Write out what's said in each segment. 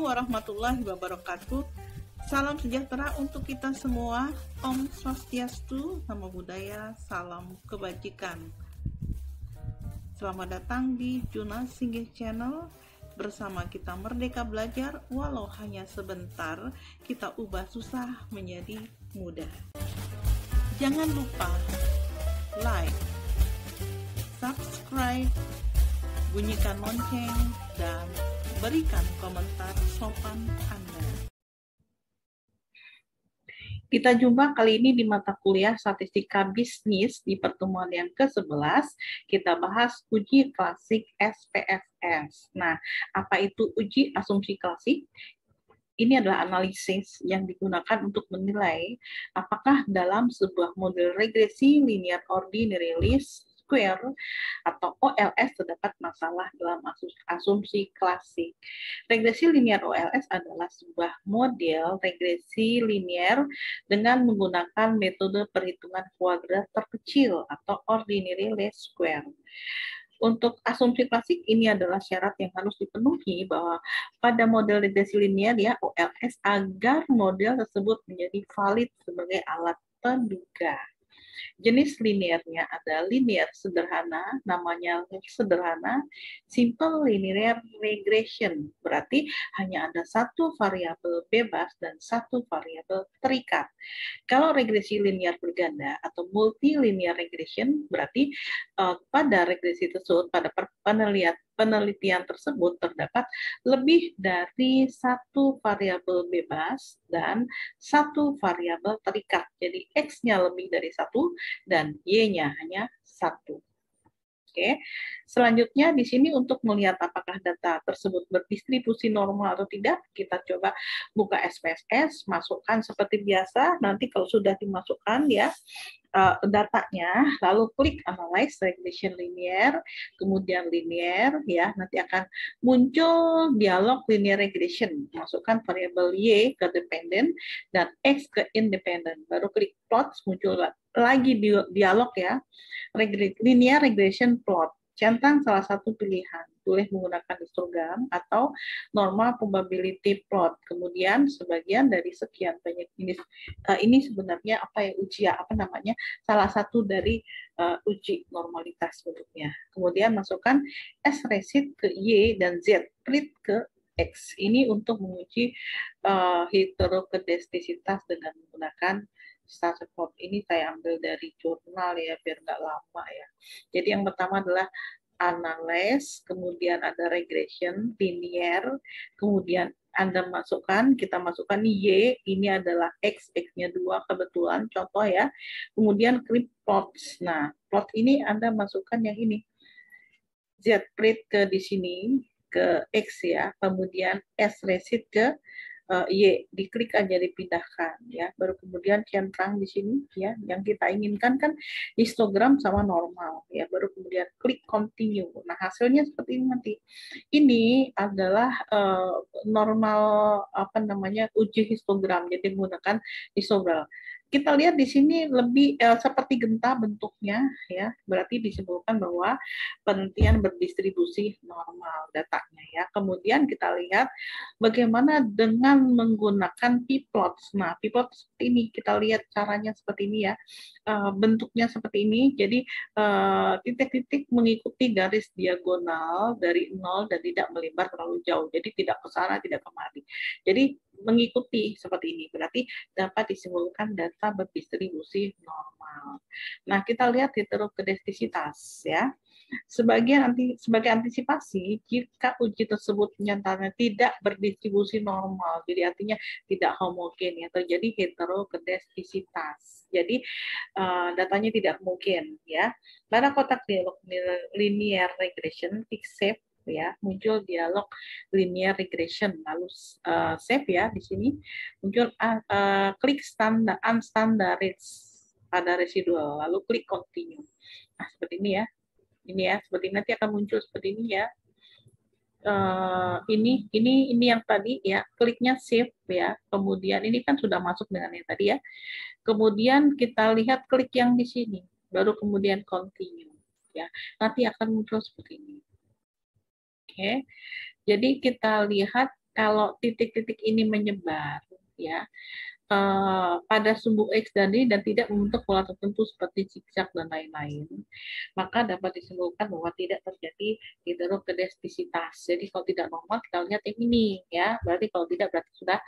Assalamualaikum warahmatullahi wabarakatuh. Salam sejahtera untuk kita semua. Om Swastiastu, Namo Buddhaya, salam kebajikan. Selamat datang di Juna Singgih Channel. Bersama kita merdeka belajar, walau hanya sebentar, kita ubah susah menjadi mudah. Jangan lupa like, subscribe, bunyikan lonceng, dan berikan komentar sopan Anda. Kita jumpa kali ini di mata kuliah Statistika Bisnis di pertemuan yang ke-11. Kita bahas uji klasik SPSS. Nah, apa itu uji asumsi klasik? Ini adalah analisis yang digunakan untuk menilai apakah dalam sebuah model regresi linear ordinary least square atau OLS terdapat masalah dalam asumsi klasik. Regresi linear OLS adalah sebuah model regresi linear dengan menggunakan metode perhitungan kuadrat terkecil atau ordinary least square. Untuk asumsi klasik ini adalah syarat yang harus dipenuhi bahwa pada model regresi linear ya OLS agar model tersebut menjadi valid sebagai alat penduga. Jenis linearnya ada linear sederhana, namanya sederhana, simple linear regression, berarti hanya ada satu variabel bebas dan satu variabel terikat. Kalau regresi linear berganda atau multilinear regression, berarti pada regresi tersebut, pada penelitian tersebut terdapat lebih dari satu variabel bebas dan satu variabel terikat. Jadi X-nya lebih dari satu dan Y-nya hanya satu. Oke. Selanjutnya di sini untuk melihat apakah data tersebut berdistribusi normal atau tidak, kita coba buka SPSS, masukkan seperti biasa. Nanti kalau sudah dimasukkan ya datanya, lalu klik Analyze Regression Linear, kemudian Linear ya, nanti akan muncul dialog Linear Regression. Masukkan variabel Y ke dependent dan X ke independent. Baru klik Plot, muncul lagi dialog ya. Linear Regression Plot. Centang salah satu pilihan, boleh menggunakan histogram atau normal probability plot. Kemudian sebagian dari sekian banyak ini sebenarnya salah satu dari uji normalitas bentuknya. Kemudian masukkan S resid ke Y dan Z split ke X. Ini untuk menguji heterokedastisitas dengan menggunakan static plot. Ini saya ambil dari jurnal ya, biar nggak lama ya. Jadi yang pertama adalah analyze, kemudian ada regression, linear, kemudian Anda kita masukkan Y, ini adalah X, X-nya 2 kebetulan, contoh ya. Kemudian klik plot. Nah, plot ini Anda masukkan yang ini. Z split ke di sini, ke X ya, kemudian S resid ke Y, diklik aja dipindahkan ya, baru kemudian centang di sini ya, yang kita inginkan kan histogram sama normal ya, baru kemudian klik continue. Nah hasilnya seperti ini nanti. Ini adalah normal uji histogram, jadi menggunakan histogram. Kita lihat di sini lebih seperti genta bentuknya ya, berarti disebutkan bahwa penelitian berdistribusi normal datanya ya. Kemudian kita lihat bagaimana dengan menggunakan p-plot. Nah, p-plot seperti ini, kita lihat caranya seperti ini ya, bentuknya seperti ini. Jadi titik-titik mengikuti garis diagonal dari 0 dan tidak melebar terlalu jauh. Jadi tidak ke sana, tidak kemari. Jadi mengikuti seperti ini, berarti dapat disimpulkan data berdistribusi normal. Nah, kita lihat heterokedastisitas ya. Sebagai antisipasi, jika uji tersebut nyatanya tidak berdistribusi normal, jadi artinya tidak homogen ya, terjadi heterokedastisitas. Jadi datanya tidak mungkin ya. Pada kotak dialog linear regression, klik save ya, muncul dialog linear regression, lalu save ya, di sini muncul klik unstandarized pada residual, lalu klik continue. Nah seperti ini ya, seperti nanti akan muncul seperti ini ya. Ini yang tadi ya, kliknya save ya, kemudian ini kan sudah masuk dengan yang tadi ya, kemudian kita lihat klik yang di sini, baru kemudian continue ya, nanti akan muncul seperti ini. Oke, jadi kita lihat kalau titik-titik ini menyebar, ya, pada sumbu X dan Y dan tidak membentuk pola tertentu seperti zigzag dan lain-lain, maka dapat disimpulkan bahwa tidak terjadi hidrokedastisitas. Jadi kalau tidak normal kita lihat yang ini, ya, berarti kalau tidak berarti sudah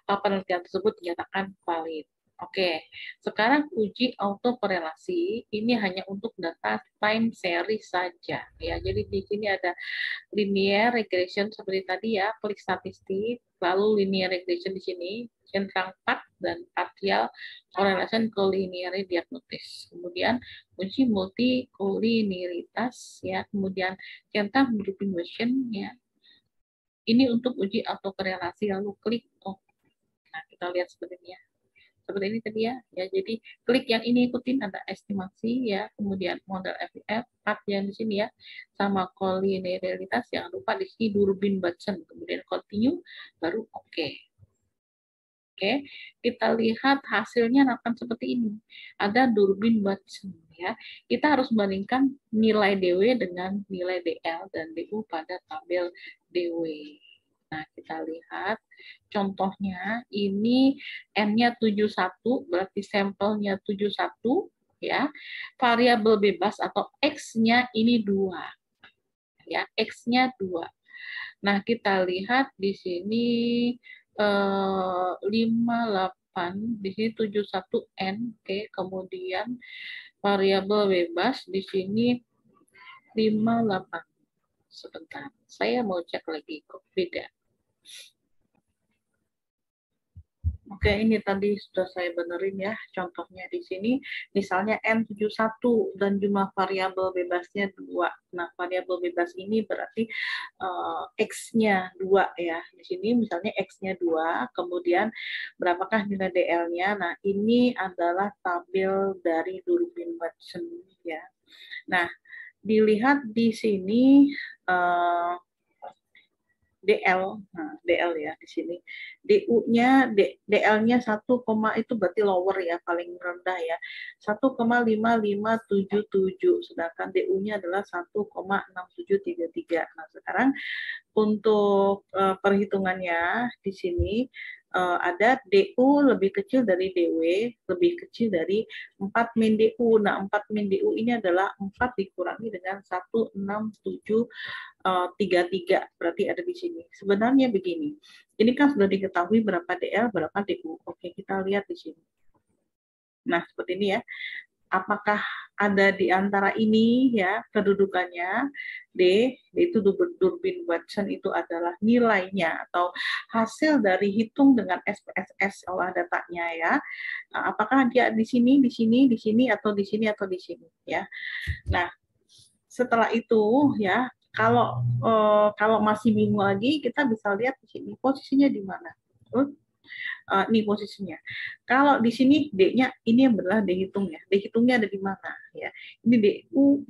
penelitian tersebut dinyatakan valid. Oke, sekarang uji autokorelasi ini hanya untuk data time series saja, ya. Jadi di sini ada linear regression seperti tadi, ya, klik statistik, lalu linear regression di sini, central path dan partial correlation collinear diagnosis. Kemudian uji multicollinearitas, ya, kemudian central grouping motion, ya. Ini untuk uji autokorelasi, lalu klik oh. Nah, kita lihat seperti ini, ya. Seperti ini tadi, ya. Ya, jadi klik yang ini, ikutin ada estimasi, ya, kemudian model FIF, part yang di sini, ya, sama kolinearitas, jangan lupa di sini Durbin Batson, kemudian continue, baru oke. Oke, kita lihat hasilnya akan seperti ini. Ada Durbin Batson, ya. Kita harus bandingkan nilai DW dengan nilai DL dan DU pada tabel DW. Nah, kita lihat contohnya ini N-nya 71, berarti sampelnya 71, ya. Variabel bebas atau X-nya ini 2. Ya, X-nya 2. Nah, kita lihat di sini 58, di sini 71N, oke. Kemudian variabel bebas di sini 58. Sebentar, saya mau cek lagi kok beda. Oke, ini tadi sudah saya benerin, ya, contohnya di sini, misalnya N71 dan jumlah variabel bebasnya 2. Nah, variabel bebas ini berarti X-nya 2, ya. Di sini misalnya X-nya 2, kemudian berapakah nilai DL-nya? Nah, ini adalah tabel dari Durbin Watson, ya. Nah, dilihat di sini DL, nah, DL, ya, di sini. DU-nya, DL-nya 1, itu berarti lower, ya, paling rendah, ya. 1,5577, sedangkan DU-nya adalah 1,6733. Nah, sekarang untuk perhitungannya di sini ada DU lebih kecil dari DW, lebih kecil dari 4 min DU. Nah, 4 min DU ini adalah 4 dikurangi dengan 16733, berarti ada di sini. Sebenarnya begini, ini kan sudah diketahui berapa DL, berapa DU. Oke, kita lihat di sini. Nah, seperti ini, ya. Apakah ada di antara ini, ya, kedudukannya D itu Durbin Watson itu adalah nilainya atau hasil dari hitung dengan SPSS olah datanya, ya. Apakah dia di sini, di sini, di sini, atau di sini, atau di sini, ya. Nah, setelah itu, ya, kalau masih bingung lagi, kita bisa lihat di sini posisinya di mana. Ini posisinya. Kalau di sini D-nya ini adalah dihitung, ya. Dihitungnya ada di mana, ya. Ini DU,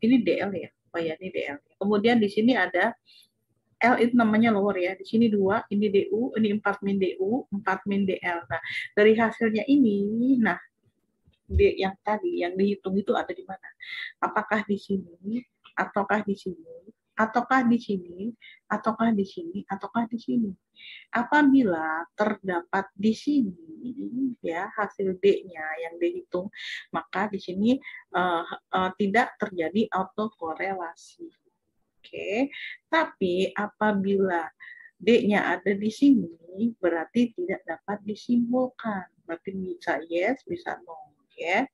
ini DL, ya. Oh ya, ini DL. Kemudian di sini ada L itu namanya lower, ya. Di sini 2, ini DU, ini 4 min DU, 4 min DL. Nah, dari hasilnya ini, nah, D yang tadi yang dihitung itu ada di mana? Apakah di sini, ataukah di sini, ataukah di sini, ataukah di sini, ataukah di sini? Apabila terdapat di sini, ya, hasil D-nya yang dihitung, maka di sini tidak terjadi autokorelasi. Oke, tapi apabila D-nya ada di sini, berarti tidak dapat disimpulkan. Berarti bisa yes, bisa no, ya.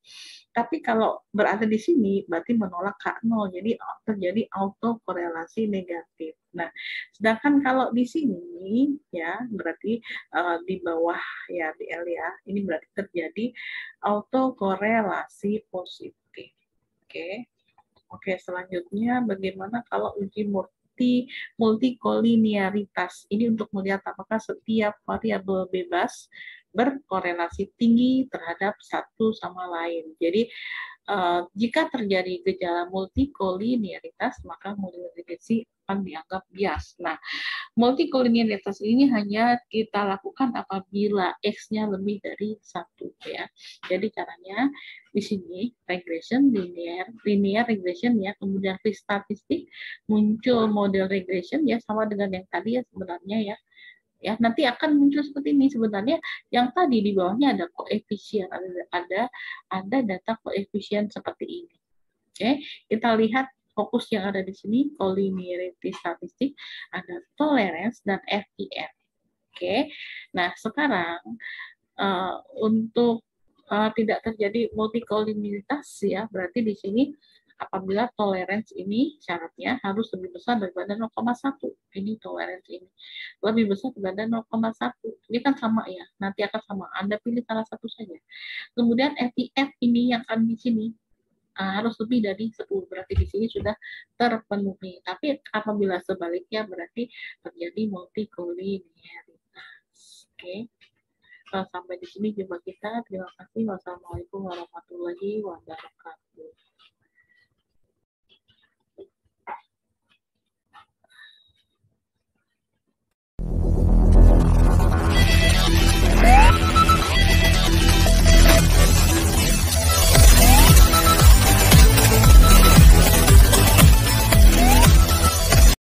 Tapi kalau berada di sini, berarti menolak K0, jadi terjadi autokorelasi negatif. Nah, sedangkan kalau di sini, ya, berarti di bawah, ya, DL, ya, ini berarti terjadi autokorelasi positif. Oke. Oke, selanjutnya bagaimana kalau uji multikolinearitas? Ini untuk melihat apakah setiap variabel bebas berkorelasi tinggi terhadap satu sama lain. Jadi, jika terjadi gejala multikolinearitas, maka multiregresi akan dianggap bias. Nah, multikolinearitas ini hanya kita lakukan apabila X-nya lebih dari 1, ya. Jadi caranya di sini regression linear regression, ya, kemudian klik statistik, muncul model regression, ya, sama dengan yang tadi, ya, sebenarnya, ya. Ya, nanti akan muncul seperti ini. Sebenarnya yang tadi di bawahnya ada koefisien, ada data koefisien seperti ini. Oke, kita lihat fokus yang ada di sini, collinearity statistik, ada tolerance dan FIF. Oke, nah sekarang untuk tidak terjadi multikolinialitas ya, berarti di sini apabila tolerance ini syaratnya harus lebih besar daripada 0,1. Ini tolerance ini lebih besar daripada 0,1. Ini kan sama ya, nanti akan sama. Anda pilih salah satu saja. Kemudian FIF ini yang akan di sini harus lebih dari 10, berarti di sini sudah terpenuhi. Tapi apabila sebaliknya berarti terjadi multikolinialitas. Oke. Sampai di sini jumpa kita. Terima kasih. Wassalamualaikum warahmatullahi wabarakatuh.